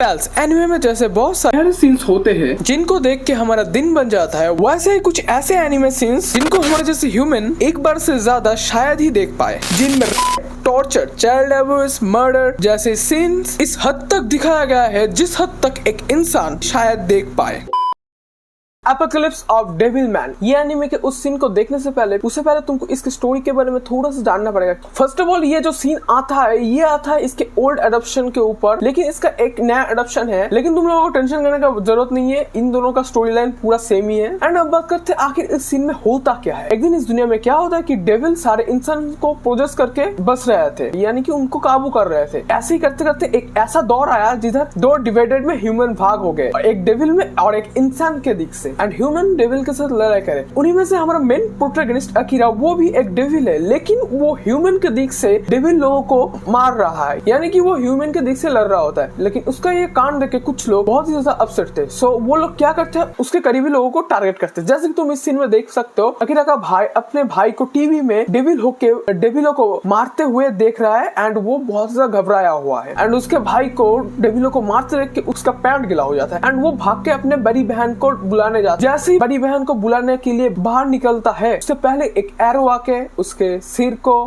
Anime में जैसे बहुत सारे सीन्स होते हैं जिनको देख के हमारा दिन बन जाता है, वैसे ही कुछ ऐसे एनिमे सीन्स जिनको हमारे जैसे ह्यूमन एक बार से ज्यादा शायद ही देख पाए, जिनमें टॉर्चर, चाइल्ड अब्यूज, मर्डर जैसे सीन्स इस हद तक दिखाया गया है जिस हद तक एक इंसान शायद देख पाए। एपोकलिप्स ऑफ डेविलमैन, ये एनीमे के उस सीन को देखने से पहले तुमको इसकी स्टोरी के बारे में थोड़ा सा जानना पड़ेगा। फर्स्ट ऑफ ऑल, ये जो सीन आता है ये आता है इसके ओल्ड एडप्शन के ऊपर, लेकिन इसका एक नया एडप्शन है। लेकिन तुम लोगों को टेंशन करने का जरूरत नहीं है, इन दोनों का स्टोरी लाइन पूरा सेम ही है। एंड अब बात करते हैं आखिर इस सीन में होता क्या है। एक दिन इस दुनिया में क्या होता है कि डेविल सारे इंसान को प्रोजेस करके बस रहे थे, यानी कि उनको काबू कर रहे थे। ऐसे ही करते करते एक ऐसा दौर आया जिधर दो डिवाइडेड में ह्यूमन भाग हो गए, एक डेविल में और एक इंसान के दिख से। एंड ह्यूमन डेविल के साथ लड़ाई करे। उन्हीं में से हमारा मेन प्रोटैगनिस्ट अकीरा, वो भी एक डेविल है, लेकिन वो ह्यूमन के दिख से डेविल लोगों को मार रहा है, यानी कि वो ह्यूमन के दिख से लड़ रहा होता है। लेकिन उसका ये कांड देख के कुछ लोग बहुत ही ज्यादा अपसेट थे। सो वो लोग क्या करते हैं, उसके करीबी लोगों को टारगेट करते हैं। जैसे कि तुम इस सीन में देख सकते हो, अकीरा का भाई अपने भाई को टीवी में डेविल होके डेविलों को मारते हुए देख रहा है एंड वो बहुत ज्यादा घबराया हुआ है। एंड उसके भाई को डेविलों को मारते देख के उसका पैंट गिला हो जाता है एंड वो भाग के अपने बड़ी बहन को बुलाने जाता है। जैसे ही बड़ी बहन को बुलाने के लिए बाहर निकलता है, उससे पहले एक एरो आके उसके सिर को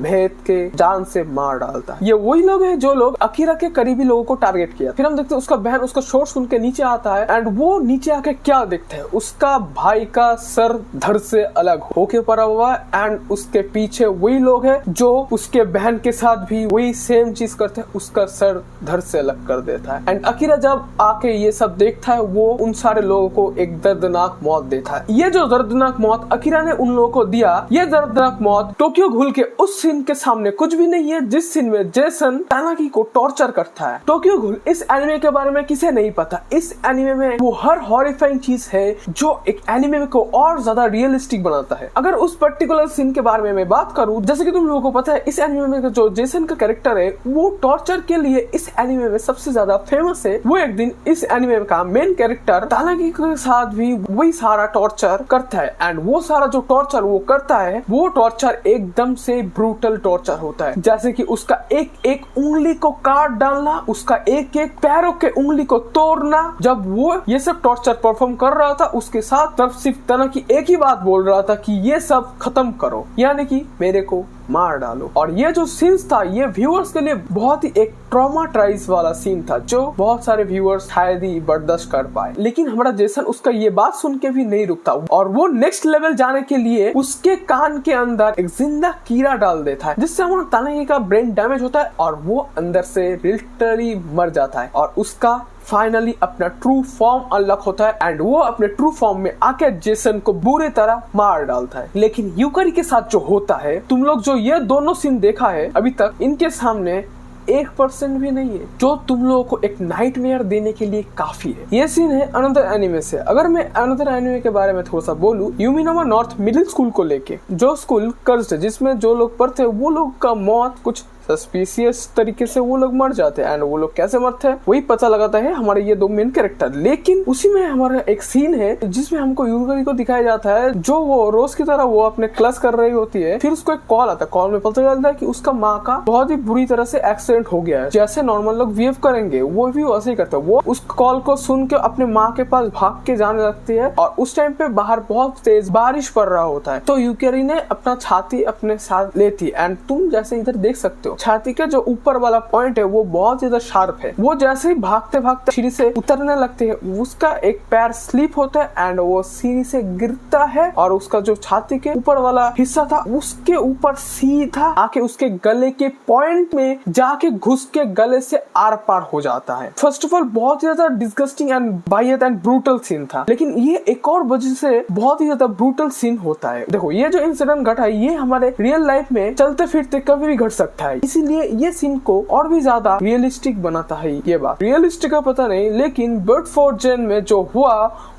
भेद के जान से मार डालता है। ये वही लोग हैं जो लोग अकीरा के करीबी लोगों को टारगेट किया। फिर हम देखते हैं उसका बहन उसका शोर सुन के नीचे आता है एंड वो नीचे आके क्या देखते हैं, उसका भाई का सर धड़ से अलग होके पड़ा हुआ है एंड उसके पीछे वही लोग हैं जो उसके बहन के साथ भी वही सेम चीज करते हैं, उसका सर धड़ से अलग कर देता है। एंड अकीरा जब आके ये सब देखता है, वो उन सारे लोगों को एक दर्दनाक मौत देता है। ये जो दर्दनाक मौत अकीरा ने उन लोगों को दिया, ये दर्दनाक मौत टोक्यो घुल के उस सीन के सामने कुछ भी नहीं है जिस सीन में जेसन तानाकी को टॉर्चर करता है। टोक्यो घुल इस एनिमे के बारे में किसे नहीं पता। इस एनिमे में वो हर हॉरिफाइंग चीज है जो एक एनिमे को और ज्यादा रियलिस्टिक बनाता है। अगर उस पर्टिकुलर सीन के बारे में मैं बात करूं, जैसे कि तुम लोगों को पता है इस एनिमे में जो जेसन का कैरेक्टर है वो टॉर्चर के लिए इस एनिमे में सबसे ज्यादा फेमस है। वो एक दिन इस एनिमे का मेन कैरेक्टर तानाकी के साथ भी वही सारा टॉर्चर करता है एंड वो सारा जो टॉर्चर वो करता है, वो टॉर्चर एकदम से ब्रूटल टॉर्चर होता है। जैसे कि उसका एक एक उंगली को काट डालना, उसका एक एक पैरों के उंगली को तोड़ना। जब वो ये सब टॉर्चर परफॉर्म कर रहा था, उसके साथ तब सिर्फ तानाकी एक ही बात बोल रहा था कि ये सब खत्म करो, यानी कि मेरे को मार डालो। और ये जो सीन्स था ये व्यूअर्स के लिए बहुत ही एक ट्रॉमाटाइज वाला सीन था जो बहुत सारे व्यूअर्स शायद ही बर्दाश्त कर पाए। लेकिन हमारा जेसन उसका ये बात सुन के भी नहीं रुकता और वो नेक्स्ट लेवल जाने के लिए उसके कान के अंदर एक जिंदा कीड़ा डाल देता है, जिससे हमारा तानाकी का ब्रेन डैमेज होता है और वो अंदर से लिटरली मर जाता है और उसका फाइनली अपना ट्रू फॉर्म अनलॉक होता है एंड वो अपने ट्रू फॉर्म में आके जेसन को बुरी तरह मार डालता है। लेकिन यूकरी के साथ जो होता है, तुम लोग जो ये दोनों सीन देखा है अभी तक, इनके सामने 1% भी नहीं है जो तुम लोगों को एक नाइटमेयर देने के लिए काफी है। ये सीन है अनदर एनिमे से। अगर मैं अनदर एनिमे के बारे में थोड़ा सा बोलूं, यूमिनोमा नॉर्थ मिडिल स्कूल को लेके, जो स्कूल कर्ज है जिसमें जो लोग पढ़ते हैं वो लोग का मौत कुछ सस्पिशियस तरीके से वो लोग मर जाते हैं एंड वो लोग कैसे मरते हैं वही पता लगाता है हमारे ये दो मेन कैरेक्टर। लेकिन उसी में हमारा एक सीन है जिसमें हमको यूकरी को दिखाया जाता है जो वो रोज की तरह वो अपने क्लास कर रही होती है। फिर उसको एक कॉल आता है, कॉल में पता चलता है कि उसका माँ का बहुत ही बुरी तरह से एक्सीडेंट हो गया है। जैसे नॉर्मल लोग बिहेव करेंगे वो भी वैसे ही करते हैं। वो उस कॉल को सुन के अपने माँ के पास भाग के जाने लगती है और उस टाइम पे बाहर बहुत तेज बारिश पड़ रहा होता है। तो यूकरी ने अपना छाती अपने साथ लेती है एंड तुम जैसे इधर देख सकते हो छाती का जो ऊपर वाला पॉइंट है वो बहुत ज्यादा शार्प है। वो जैसे ही भागते भागते सीढ़ी से उतरने लगते हैं, उसका एक पैर स्लिप होता है एंड वो सीढ़ी से गिरता है और उसका जो छाती के ऊपर वाला हिस्सा था उसके ऊपर सीधा आके उसके गले के पॉइंट में जाके घुस के गले से आर पार हो जाता है। फर्स्ट ऑफ ऑल बहुत ज्यादा डिस्गस्टिंग एंड बायत एंड ब्रूटल सीन था, लेकिन ये एक और वजह से बहुत ही ज्यादा ब्रूटल सीन होता है। देखो ये जो इंसिडेंट घटा है ये हमारे रियल लाइफ में चलते फिरते कभी भी घट सकता है, इसीलिए ये सीन को और भी ज्यादा रियलिस्टिक बनाता है। ये बात रियलिस्टिक का पता नहीं, लेकिन बर्ड फोर्ट जेन में जो हुआ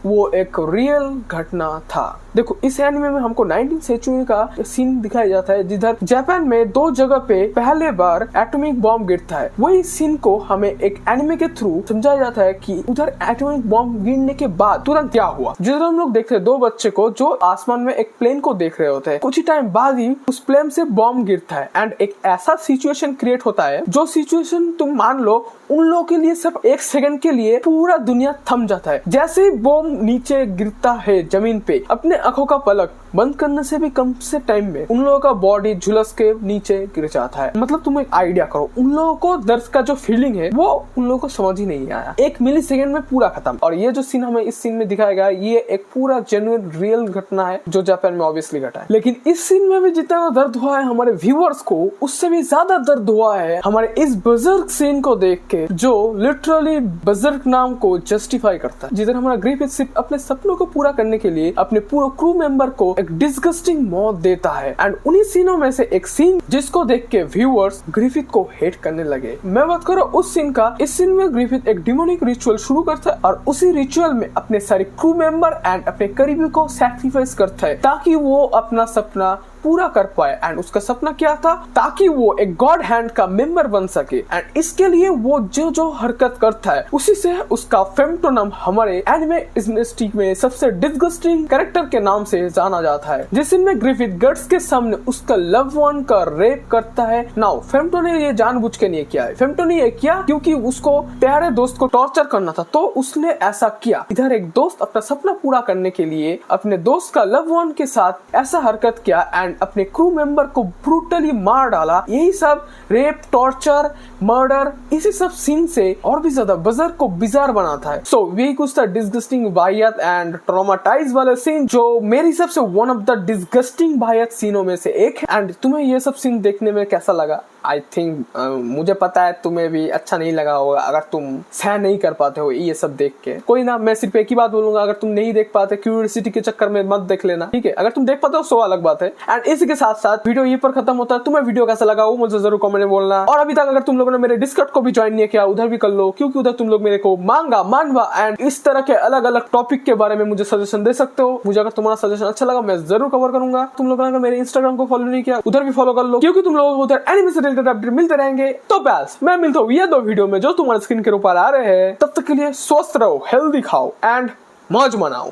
वो एक रियल घटना था। देखो इस एनिमे में हमको 19th सेंचुरी का सीन दिखाया जाता है जिधर जापान में 2 जगह पे पहले बार एटॉमिक बॉम्ब गिरता है। वही सीन को हमें एक एनिमे के थ्रू समझाया जाता है कि उधर एटॉमिक बॉम्ब गिरने के बाद तुरंत क्या हुआ। जिधर हम लोग देखते हैं 2 बच्चे को जो आसमान में एक प्लेन को देख रहे होते हैं, कुछ ही टाइम बाद ही उस प्लेन से बॉम्ब गिरता है एंड एक ऐसा सिचुएशन क्रिएट होता है जो सिचुएशन तुम मान लो उन लोगों के लिए सिर्फ 1 सेकंड के लिए पूरा दुनिया थम जाता है। जैसे ही बॉम्ब नीचे गिरता है जमीन पे, अपने आंखों का पलक बंद करने से भी कम से टाइम में उन लोगों का बॉडी झुलस के नीचे गिर जाता है। मतलब तुम एक आइडिया करो, उन लोगों को दर्द का जो फीलिंग है वो उन लोगों को समझ ही नहीं आया। 1 मिली सेकेंड में पूरा खत्म। और ये जो सीन हमें इस सीन में दिखाया गया ये एक पूरा जेन्युइन रियल घटना है जो जापान में ऑब्वियसली घटा है। लेकिन इस सीन में भी जितना दर्द हुआ है हमारे व्यूअर्स को, उससे भी ज्यादा दर्द हुआ है हमारे इस बजर्ग सीन को देख के जो लिटरली बजर्ग नाम को जस्टिफाई करता है। जिधर हमारा ग्रिफिथ सिर्फ अपने सपनों को पूरा करने के लिए अपने पूरे क्रू मेंबर को एक डिस्गस्टिंग मौत देता है। एंड उन्हीं सीनों में से एक सीन जिसको देख के व्यूअर्स ग्रिफिथ को हेट करने लगे। मैं बात करूं उस सीन का। इस सीन में ग्रिफिथ एक डिमोनिक रिचुअल शुरू करता है और उसी रिचुअल में अपने सारे क्रू मेंबर एंड अपने करीबी को सैक्रिफाइस करता है ताकि वो अपना सपना पूरा कर पाए। एंड उसका सपना क्या था? ताकि वो एक गॉड हैंड का मेंबर बन सके। एंड इसके लिए वो जो जो हरकत करता है उसी से उसका फेम्टोनम हमारे एनिमे इंडस्ट्री में सबसे डिस्गस्टिंग कैरेक्टर के नाम से जाना जाता है। जिसमें ग्रिफिथ गट्स के सामने उसका लव वन का रेप करता है। नाउ फेम्टो ने ये जानबूझ के नहीं किया है। फेम्टो ने ये किया क्योंकि उसको प्यारे दोस्त को टॉर्चर करना था तो उसने ऐसा किया। इधर एक दोस्त अपना सपना पूरा करने के लिए अपने दोस्त का लव वन के साथ ऐसा हरकत किया एंड अपने क्रू मेंबर को ब्रूटली मार डाला। यही सब रेप, टॉर्चर, मर्डर, इसी सब सीन से और भी ज्यादा बजर्ग को बिजार बनाता है। सो यही कुछ था डिस्गस्टिंग वाहियात एंड ट्रॉमाटाइज वाले सीन जो मेरे हिसाब से वन ऑफ द डिस्गस्टिंग वाहियात सीनों में से एक है। एंड तुम्हें ये सब सीन देखने में कैसा लगा? आई थिंक मुझे पता है तुम्हें भी अच्छा नहीं लगा होगा अगर तुम सहन नहीं कर पाते हो ये सब देख के। कोई ना, मैं सिर्फ एक ही बात बोलूंगा, अगर तुम नहीं देख पाते क्यूरियोसिटी के चक्कर में मत देख लेना, ठीक है? अगर तुम देख पाते हो सो अलग बात है। एंड इसी के साथ साथ वीडियो ये पर खत्म होता है। तुम्हें वीडियो कैसा लगा वो मुझे जरूर कमेंट में बोलना। और अभी तक अगर तुम लोगों ने मेरे डिस्कॉर्ड को भी ज्वाइन नहीं किया उधर भी कर लो, क्योंकि उधर तुम लोग मेरे को मांगा, मानवा एंड इस तरह के अलग अलग टॉपिक के बारे में मुझे सजेशन दे सकते हो। मुझे अगर तुम्हारा सजेशन अच्छा लगा मैं जरूर कवर करूंगा। तुम लोगों ने मेरे इंस्टाग्राम को फॉलो नहीं किया उधर भी फॉलो कर लो, क्योंकि तुम लोगों को उधर एनिमे से रिलेटेड अपडेट मिलते रहेंगे। तो बस मैं मिलता हूँ ये 2 वीडियो में जो तुम्हारे स्क्रीन के ऊपर आ रहे हैं। तब तक के लिए स्वस्थ रहो, हेल्दी खाओ एंड मौज मनाओ।